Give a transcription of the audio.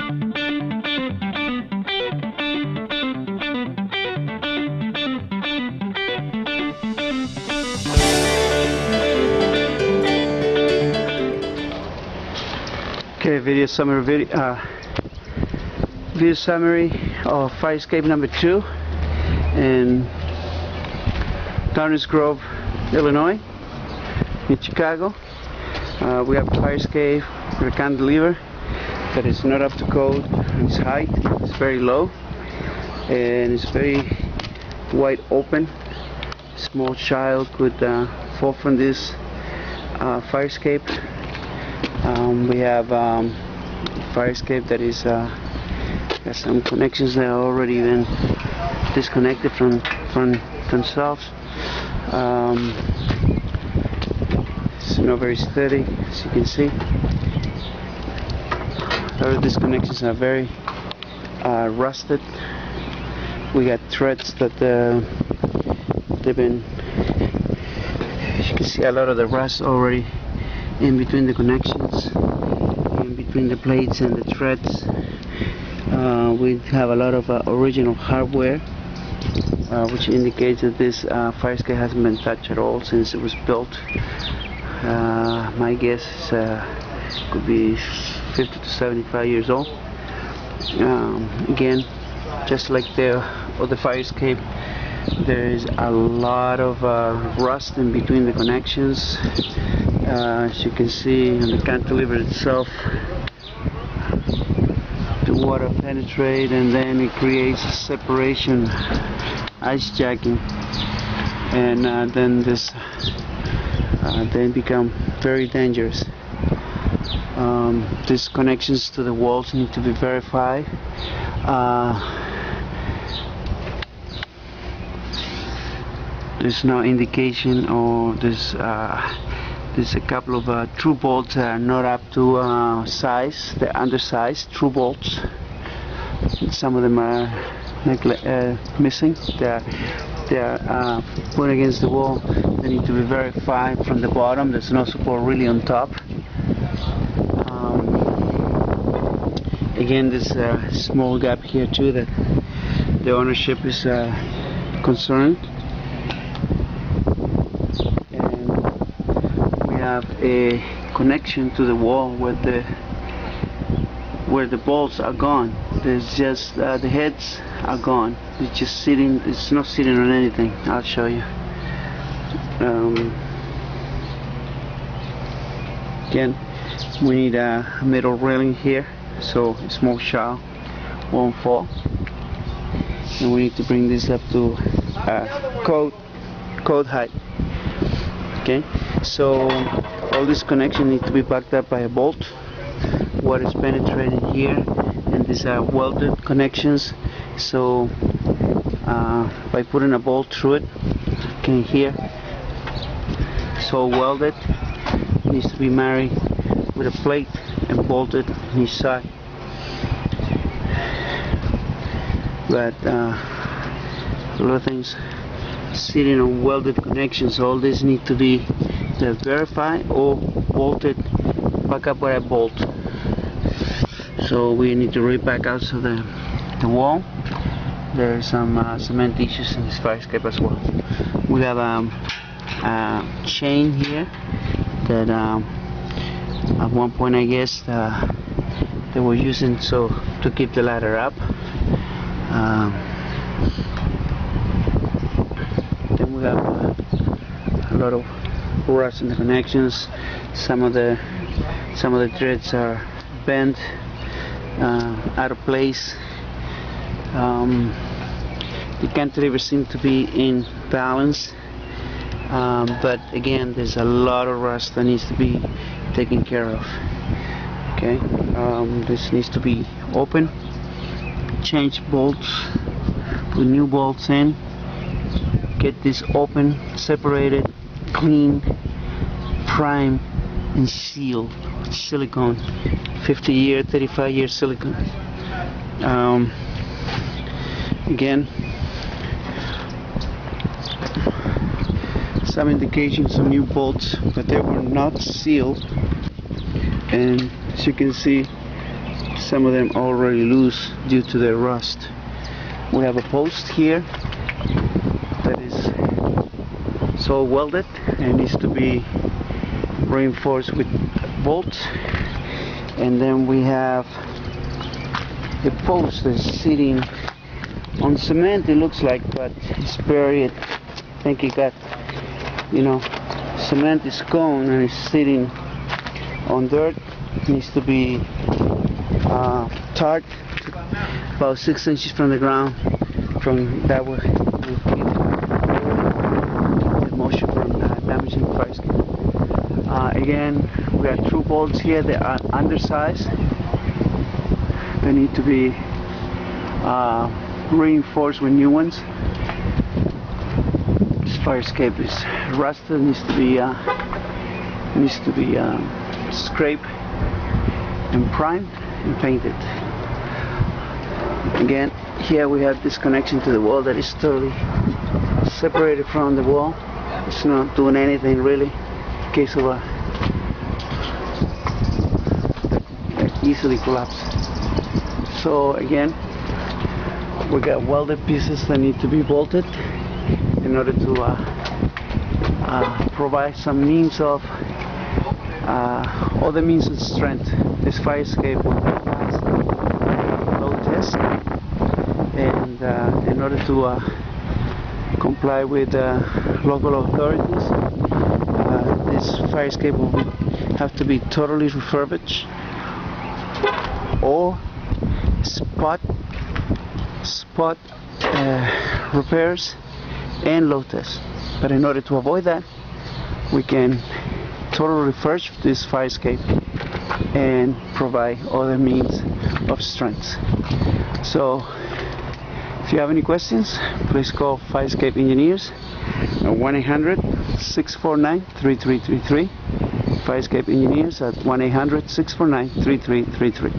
Okay, video summary of fire escape number 2 in Downers Grove, Illinois, in Chicago. We have a fire escape with a cantilever that is not up to code. Its height is very low and it's very wide open. Small child could fall from this fire escape. We have fire escape that is has some connections that are already been disconnected from themselves. It's not very steady, as you can see. A lot of these connections are very rusted. We got threads that they've been. As you can see, a lot of the rust already in between the connections, in between the plates and the threads. We have a lot of original hardware, which indicates that this fire escape hasn't been touched at all since it was built. My guess is could be 50 to 75 years old. Again, just like the other fire escape, there is a lot of rust in between the connections. As you can see on the cantilever itself, the water penetrates and then it creates a separation, ice jacking, and then this they become very dangerous. These connections to the walls need to be verified. There's no indication, or there's a couple of true bolts that are not up to size. They're undersized true bolts. Some of them are missing. They are put against the wall. They need to be verified from the bottom. There's no support really on top. Again, there's a small gap here too that the ownership is concerned. Have a connection to the wall where the bolts are gone. There's just the heads are gone. It's just sitting. It's not sitting on anything. I'll show you. Again, we need a metal railing here so a small child won't fall, and we need to bring this up to code height. Okay, so all this connection needs to be backed up by a bolt. Water is penetrating here, and these are welded connections. So by putting a bolt through it, okay, here, so welded, it needs to be married with a plate and bolted on each side. But a lot of things sitting on welded connections. All these need to be either verified or bolted back up by a bolt. So we need to reback also the wall. There are some cement issues in this fire escape as well. We have a chain here that at one point, I guess, they were using to keep the ladder up. Then we have a lot of rust in the connections. Some of the threads are bent, out of place. The cantilever seems to be in balance, but again, there's a lot of rust that needs to be taken care of. Okay, this needs to be open, change bolts, put new bolts in, get this open, separated, clean, prime, and sealed. Silicone, 50-year, 35-year silicone. Again, some indications of new bolts, but they were not sealed, and as you can see, some of them already loose due to the rust. We have a post here that is so welded and needs to be reinforced with bolts, and then we have a post that's sitting on cement, it looks like, but it's buried. I think it got, cement is gone and it's sitting on dirt. It needs to be tarred about 6 inches from the ground. From that will keep the moisture from damaging the fire escape. Again, we have 2 bolts here that are undersized. They need to be reinforced with new ones. This fire escape is rusted, needs to be scraped and primed and painted. Again, here we have this connection to the wall that is totally separated from the wall. It's not doing anything really in case of a easily collapse. So again, we got welded pieces that need to be bolted in order to provide some means of other means of strength. This fire escape will pass load test, and in order to comply with local authorities, this fire escape will have to be totally refurbished or spot repairs and load tests. But in order to avoid that, we can totally refurbish this fire escape and provide other means of strength. So if you have any questions, please call Fire Escape Engineers at 1-800-649-3333. Fire Escape Engineers at 1-800-649-3333.